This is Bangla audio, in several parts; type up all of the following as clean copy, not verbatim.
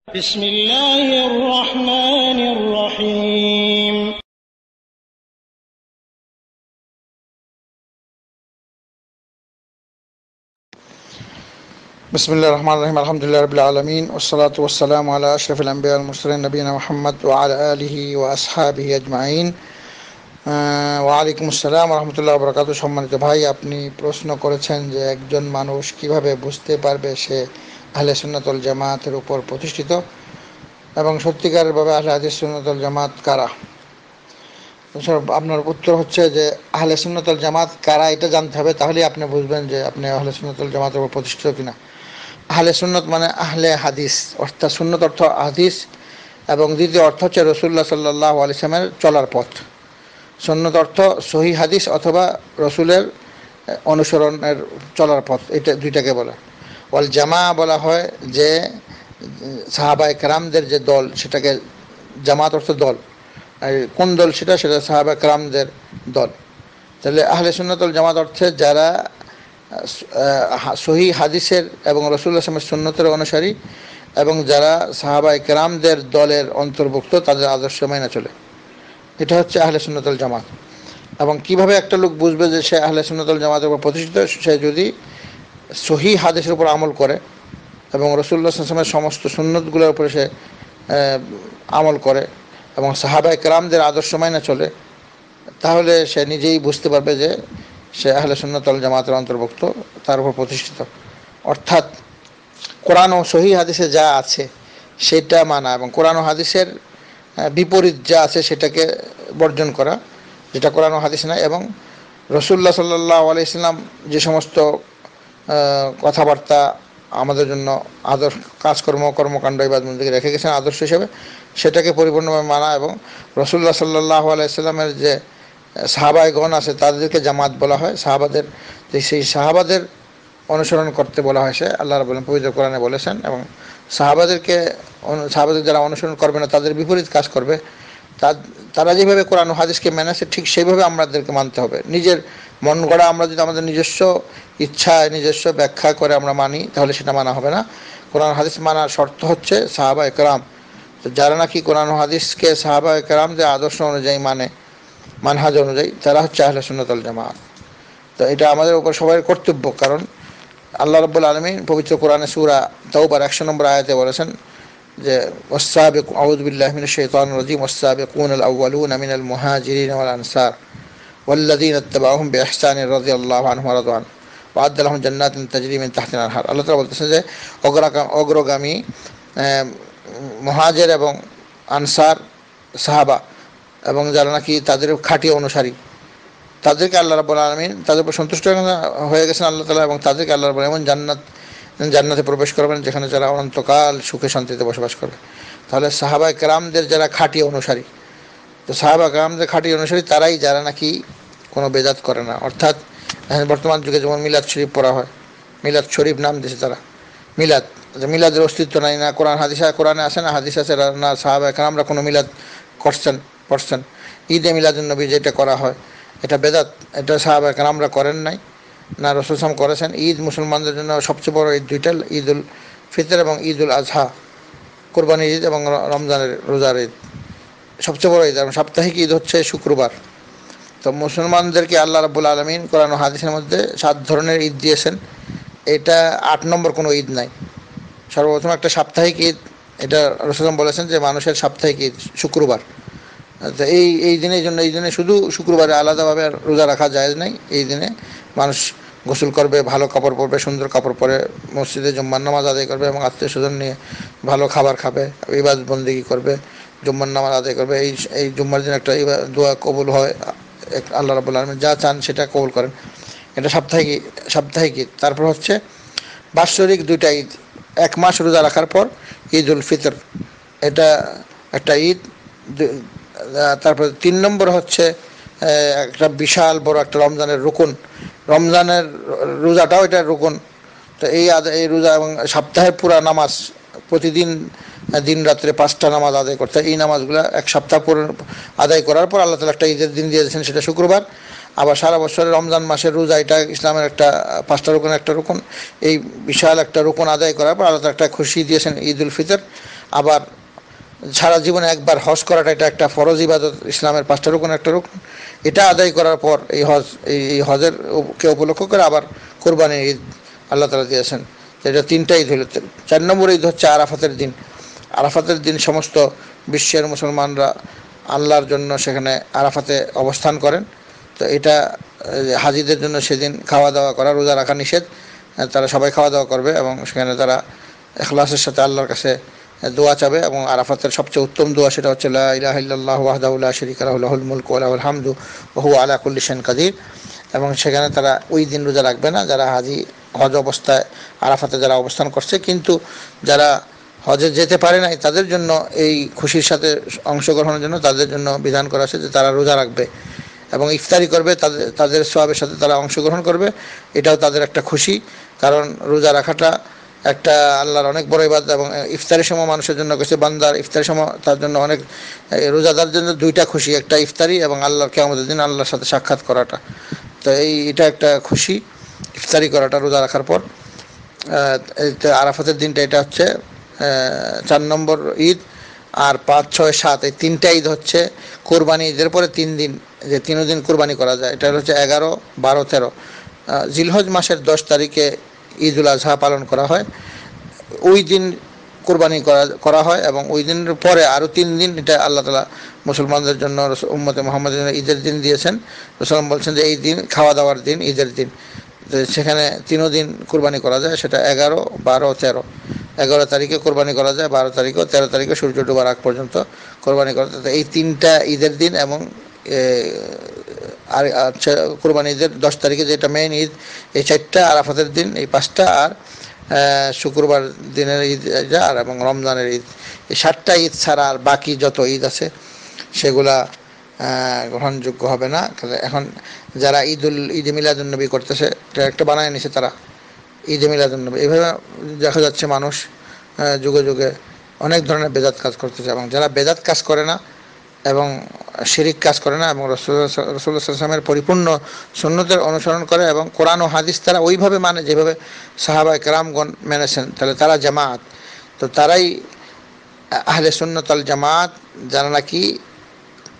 بسم الله الرحمن الرحيم بسم الله الرحمن الرحيم الحمد لله رب العالمين والصلاة والسلام على أشرف الأنبياء والمرسلين نبينا محمد وعلى آله وأصحابه أجمعين ওয়ালাইকুম আসসালাম রহমতুল্লাহ বরকাত। সম্মানিত ভাই, আপনি প্রশ্ন করেছেন যে একজন মানুষ কিভাবে বুঝতে পারবে সে আহলে সুন্নাত ওয়াল জামাতের উপর প্রতিষ্ঠিত এবং সত্যিকারেরভাবে আহলে হাদিস সুন্নাত ওয়াল জামাত কারা। আপনার উত্তর হচ্ছে যে আহলে সুন্নাত ওয়াল জামাত কারা এটা জানতে হবে, তাহলেই আপনি বুঝবেন যে আপনি আহলে সুন্নাত ওয়াল জামাতের উপর প্রতিষ্ঠিত কিনা। আহলে সুন্নত মানে আহলে হাদিস, অর্থাৎ সুন্নত অর্থ হাদিস এবং দ্বিতীয় অর্থ হচ্ছে রসুল্লাহ সাল্লাল্লাহু আলাইহি ওয়াসাল্লামের চলার পথ। সুন্নত অর্থ সহি হাদিস অথবা রসুলের অনুসরণের চলার পথ, এটা দুইটাকে বলে। ওয়াল জামা বলা হয় যে সাহাবায়ে কেরামদের যে দল, সেটাকে জামাত অর্থ দল। কোন দল সেটা সাহাবায়ে কেরামদের দল। তাহলে আহলে সুন্নাত ওয়াল জামাত অর্থে যারা সহি হাদিসের এবং রসুল্লাহ সাল্লাল্লাহু আলাইহি সুন্নতের অনুসারী এবং যারা সাহাবায়ে কেরামদের দলের অন্তর্ভুক্ত, তাদের আদর্শ মেনে চলে, এটা হচ্ছে আহলে সুন্নাত ওয়াল জামাত। এবং কিভাবে একটা লোক বুঝবে যে সে আহলে সুন্নাত ওয়াল জামাতের উপর প্রতিষ্ঠিত? সে যদি সহি হাদিসের উপর আমল করে এবং রসুল্লাহ সাল্লাল্লাহু আলাইহি ওয়াসাল্লামের সমস্ত সুন্নতগুলোর উপরে সে আমল করে এবং সাহাবায়ে কেরামদের আদর্শ মেনে চলে, তাহলে সে নিজেই বুঝতে পারবে যে সে আহলে সুন্নাত ওয়াল জামাতের অন্তর্ভুক্ত, তার উপর প্রতিষ্ঠিত। অর্থাৎ কোরআন ও সহি হাদিসে যা আছে সেটা মানা এবং কোরআন ও হাদিসের বিপরীত যা আছে সেটাকে বর্জন করা, যেটা কোরআন ও হাদিস নাই। এবং রসুল্লাহ সাল্লাল্লাহু আলাইহি ওয়াসাল্লাম যে সমস্ত কথাবার্তা আমাদের জন্য আদর্শ, কাজকর্ম, কর্মকাণ্ড, ইবাদতবন্দেগী রেখে গেছেন আদর্শ হিসেবে, সেটাকে পরিপূর্ণভাবে মানা এবং রসুল্লাহ সাল্লাল্লাহু আলাইহি ওয়াসাল্লামের যে সাহাবায়গণ আছে তাদেরকে জামাত বলা হয়। সাহাবাদের, সেই সাহাবাদের অনুসরণ করতে বলা হয়। সে আল্লাহ রাব্বুল আলামিন পবিত্র কোরআনে বলেছেন। এবং সাহাবাদের যারা অনুসরণ করবে না, তাদের বিপরীত কাজ করবে, তারা যেভাবে কোরআন ও হাদিসকে মেনেছে ঠিক সেইভাবে আমাদেরকে মানতে হবে। নিজের মন গড়া আমরা যদি আমাদের নিজস্ব ইচ্ছায় নিজস্ব ব্যাখ্যা করে আমরা মানি, তাহলে সেটা মানা হবে না। কোরআন হাদিস মানার শর্ত হচ্ছে সাহাবায়ে কেরাম। তো যারা নাকি কোরআন ও হাদিসকে সাহাবায়ে কেরামদের আদর্শ অনুযায়ী মানে, মানহাজ অনুযায়ী, তারা হচ্ছে আহলে সুন্নাত ওয়াল জামাত। তো এটা আমাদের উপর সবার কর্তব্য, কারণ আল্লাহ রাব্বুল আলামিন পবিত্র কোরআনে সূরা তাওবার 100 নম্বর আয়াতে বলেছেন যে আউযু বিল্লাহি মিনাশ শাইতানির রাজীম ওয়াস-সাবিকুনাল আউওয়ালুনা মিনাল মুহাজিরিন ওয়াল আনসার ওয়াল্লাযীনা ইত্তাবাউহুম বিইহসান রাদিয়াল্লাহু আনহুম ওয়া রাদু আনহু ওয়া আ'আদ্দা লাহুম জান্নাতিন তাজরি মিন তাহতিহা আল-আনহার। আল্লাহ তাআলা বলতেছেন যে অগ্রগামী মুহাজির এবং আনসার সাহাবা এবং যারা নাকি তাদের খাঁটি অনুসারী, তাদেরকে আল্লাহ রাব্বুল আলামিন তাদের উপর সন্তুষ্ট হয়ে গেছেন আল্লাহ তাআলা, এবং তাদেরকে আল্লাহ রাব্বুল আলামিন জান্নাতে প্রবেশ করবেন, যেখানে যারা অনন্তকাল সুখে শান্তিতে বসবাস করবে। তাহলে সাহাবায়ে কেরামদের যারা খাঁটি অনুসারী, তো সাহাবায়ে কেরামদের খাঁটি অনুসারী তারাই যারা নাকি কোনো বেদাত করে না। অর্থাৎ বর্তমান যুগে যেমন মিলাদ শরীফ পড়া হয়, মিলাদ শরীফ নাম দিয়েছে তারা মিলাদের অস্তিত্ব নাই, না কোরআনে আসে, না হাদিস আছে, না সাহাবায়ে কেরামরা কোনো মিলাদ পড়ছেন। ঈদে মিলাদুন নবী যেটা করা হয় এটা বেদাত, এটা সাহাবায়ে কেরামরা করেন নাই, না রাসূল সাল্লাল্লাহু আলাইহি ওয়াসাল্লাম করেছেন। ঈদ মুসলমানদের জন্য সবচেয়ে বড় ঈদ দুইটা, ঈদুল ফিতর এবং ঈদুল আজহা, কোরবানির ঈদ এবং রমজানের রোজার ঈদ সবচেয়ে বড় ঈদ, এবং সাপ্তাহিক ঈদ হচ্ছে শুক্রবার। তো মুসলমানদেরকে আল্লাহ রাব্বুল আলামিন কোরআন ও হাদিসের মধ্যে 7 ধরনের ঈদ দিয়েছেন। এটা 8 নম্বর কোনো ঈদ নাই। সর্বপ্রথম একটা সাপ্তাহিক ঈদ, এটা রাসূল সাল্লাল্লাহু বলেছেন যে মানুষের সাপ্তাহিক ঈদ শুক্রবার। তো এই দিনে শুধু শুক্রবারে আলাদাভাবে রোজা রাখা জায়েজ নাই। এই দিনে মানুষ গোসল করবে, ভালো কাপড় পরবে, সুন্দর কাপড় পরে মসজিদে জুম্মার নামাজ আদায় করবে এবং আত্মীয় স্বজন নিয়ে ভালো খাবার খাবে, ইবাদত বন্দেগী করবে, জুম্মার নামাজ আদায় করবে। এই জুম্মার দিন একটা দোয়া কবুল হয়, আল্লাহ রাব্বুল আলামিন যা চান সেটা কবুল করেন। এটা সাপ্তাহিক ঈদ। তারপর হচ্ছে বাৎসরিক 2টা ঈদ, 1 মাস রোজা রাখার পর ঈদুল ফিতর, এটা একটা ঈদ। তারপর 3 নম্বর হচ্ছে একটা বিশাল বড় একটা রমজানের রুকুন, রমজানের রোজাটাও এটা রুকুন। তো এই রোজা এবং সপ্তাহের পুরা নামাজ, প্রতিদিন দিন রাত্রে 5টা নামাজ আদায় করতে হয়। এই নামাজগুলো এক সপ্তাহ পর আদায় করার পর আল্লাহ তাআলা একটা ঈদের দিন দিয়ে দিয়েছেন, সেটা শুক্রবার। আবার সারা বছরে রমজান মাসের রোজা, এটা ইসলামের একটা 5টা রুকনের একটা রুকন। এই বিশাল একটা রুকন আদায় করার পর আল্লাহ একটা খুশি দিয়েছেন ঈদ উল ফিতর। আবার সারা জীবনে একবার হজ করাটা, এটা একটা ফরজ ইবাদত, ইসলামের 5টা রুকনের একটা রুকন। এটা আদায় করার পর এই হজের কে উপলক্ষ করে আবার কোরবানির ঈদ আল্লাহ তাআলা দিয়েছেন। এটা 3টা ঈদ হলো। 4 নম্বর ঈদ হচ্ছে আরাফাতের দিন। আরাফাতের দিন সমস্ত বিশ্বের মুসলমানরা আল্লাহর জন্য সেখানে আরাফাতে অবস্থান করেন। তো এটা হাজিদের জন্য সেদিন খাওয়া দাওয়া করা, রোজা রাখা নিষেধ। তারা সবাই খাওয়া দাওয়া করবে এবং সেখানে তারা ইখলাসের সাথে আল্লাহর কাছে দোয়া চাবে। এবং আরাফাতের সবচেয়ে উত্তম দোয়া সেটা হচ্ছে লা ইলাহা ইল্লাল্লাহু ওয়াহদাহু লা শারীকা লাহু লাহুল মুলকু ওয়া লাহুল হামদু ওয়া হুয়া আলা কুল্লি শাইইন কাদির। এবং সেখানে তারা ওই দিন রোজা রাখবে না যারা হজ অবস্থায় আরাফাতে যারা অবস্থান করছে। কিন্তু যারা হজে যেতে পারে নাই তাদের জন্য এই খুশির সাথে অংশগ্রহণের জন্য তাদের জন্য বিধান করা আছে যে তারা রোজা রাখবে এবং ইফতারি করবে, তাদের সওয়াবের সাথে তারা অংশগ্রহণ করবে। এটাও তাদের একটা খুশি, কারণ রোজা রাখাটা একটা আল্লাহর অনেক বড় ইবাদত। এবং ইফতারের সময় মানুষের জন্য কিছু বান্দার ইফতারের সময় তার জন্য অনেক, রোজাদার জন্য 2টা খুশি, একটা ইফতারি এবং আল্লাহর কিয়ামতের দিন আল্লাহর সাথে সাক্ষাৎ করাটা। তো এটা একটা খুশি, ইফতারি করাটা রোজা রাখার পর। আরাফাতের দিনটা এটা হচ্ছে 4 নম্বর ঈদ। আর 5, 6, 7 এই 3টা ঈদ হচ্ছে কোরবানি ঈদের পরে 3 দিন, যে 3 দিন কোরবানি করা যায়। এটা হচ্ছে 11, 12, 13। জিলহজ মাসের 10 তারিখে ঈদ উল আজহা পালন করা হয়। ওই দিন কোরবানি করা হয় এবং ওই দিনের পরে আরও 3 দিন এটা আল্লাহ তাআলা মুসলমানদের জন্য, উম্মতে মুহাম্মাদের জন্য ঈদের দিন দিয়েছেন। রাসূল বলছেন যে এই দিন খাওয়া দাওয়ার দিন, ঈদের দিন। সেখানে 3 দিন কোরবানি করা যায়, সেটা 11, 12, 13। 11 তারিখে কোরবানি করা যায়, 12 তারিখে, 13 তারিখে সূর্য ডোবার আগ পর্যন্ত কোরবানি করা যায়। এই 3টা ঈদের দিন এবং আর কোরবানি ঈদের 10 তারিখে যেটা মেইন ঈদ, এই 4টা আরাফাতের দিন, এই 5টা, আর শুক্রবার দিনের ঈদ আর এবং রমজানের ঈদ। এই 7টা ঈদ ছাড়া আর বাকি যত ঈদ আছে সেগুলা গ্রহণযোগ্য হবে না। এখন যারা ঈদে মিলাদুন্নবী করতেছে, একটা বানায় নিছে তারা ঈদে মিলাদুন্নবী, এইভাবে দেখা যাচ্ছে মানুষ যুগে যুগে অনেক ধরনের বেদাত কাজ করতেছে। এবং যারা বেদাত কাজ করে না এবং শিরিক কাজ করে না এবং রাসূলুল্লাহ সাল্লাল্লাহু আলাইহি ওয়াসাল্লামের পরিপূর্ণ সুন্নতের অনুসরণ করে এবং কোরআন ও হাদিস তারা ওইভাবে মানে যেভাবে সাহাবায়ে কেরামগণ মেনেছেন, তাহলে তারা জামাত। তো তারাই আহলে সুন্নাত ওয়াল জামাত, যারা নাকি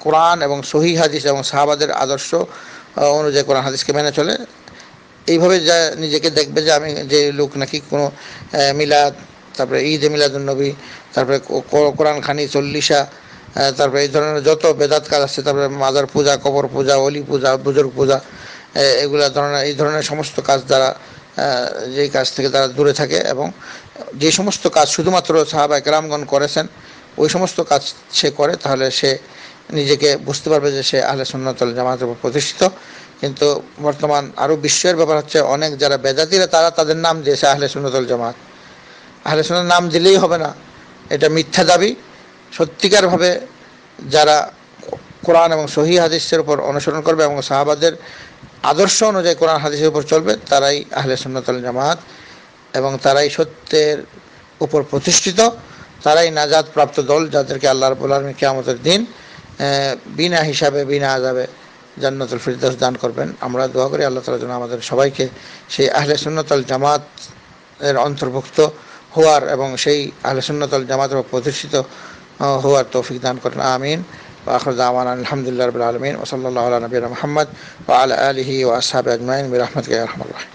কোরআন এবং সহিহ হাদিস এবং সাহাবাদের আদর্শ অনুযায়ী কোরআন হাদিসকে মেনে চলে। এইভাবে যা নিজেকে দেখবে যে আমি যে লোক নাকি কোনো মিলাদ, তারপরে ঈদে মিলাদুন্নবী, তারপরে কোরআন খানি, 40, তারপরে এই ধরনের যত বেদাত কাজ আছে, তারপরে মাজার পূজা, কবর পূজা, অলি পূজা, বুজুর্গ পূজা, এই ধরনের সমস্ত কাজ দ্বারা যেই কাজ থেকে তারা দূরে থাকে এবং যে সমস্ত কাজ শুধুমাত্র সাহাবায়ে কেরামগণ করেছেন ওই সমস্ত কাজ সে করে, তাহলে সে নিজেকে বুঝতে পারবে যে সে আহলে সুন্নাত ওয়াল জামাতের উপর প্রতিষ্ঠিত। কিন্তু বর্তমান আরও বিস্ময়ের ব্যাপার হচ্ছে অনেক যারা বেদাতিরা তারা তাদের নাম দিয়েছে আহলে সুন্নাত ওয়াল জামাত। আহলে সুন্নাত নাম দিলেই হবে না, এটা মিথ্যা দাবি। সত্যিকারভাবে যারা কোরআন এবং সহিহ হাদিসের উপর অনুসরণ করবে এবং সাহাবাদের আদর্শ অনুযায়ী কোরআন হাদিসের উপর চলবে, তারাই আহলে সুন্নাত ওয়াল জামাত এবং তারাই সত্যের উপর প্রতিষ্ঠিত, তারাই নাজাত প্রাপ্ত দল, যাদেরকে আল্লাহ রাব্বুল আলামিন কিয়ামতের দিন বিনা হিসাবে, বিনা আযাবে জান্নাতুল ফিরদাউস দান করবেন। আমরা দোয়া করি আল্লাহ তাআলা যেন আমাদের সবাইকে সেই আহলে সুন্নাত ওয়াল জামাত এর অন্তর্ভুক্ত হওয়ার এবং সেই আহলে সুন্নাত ওয়াল জামাতের উপর প্রতিষ্ঠিত হওয়ার তৌফিক দান করেন। আমিন। ওয়া আখিরু দাওয়ানা আলহামদুলিল্লাহি রাব্বিল আলামিন ওয়া সাল্লাল্লাহু আলা নবিয়িনা মুহাম্মদ ওয়া আলা আলিহি ওয়া আসহাবিহি আজমাইন বিরহমাতিকা ইয়া আরহামার রাহিমিন।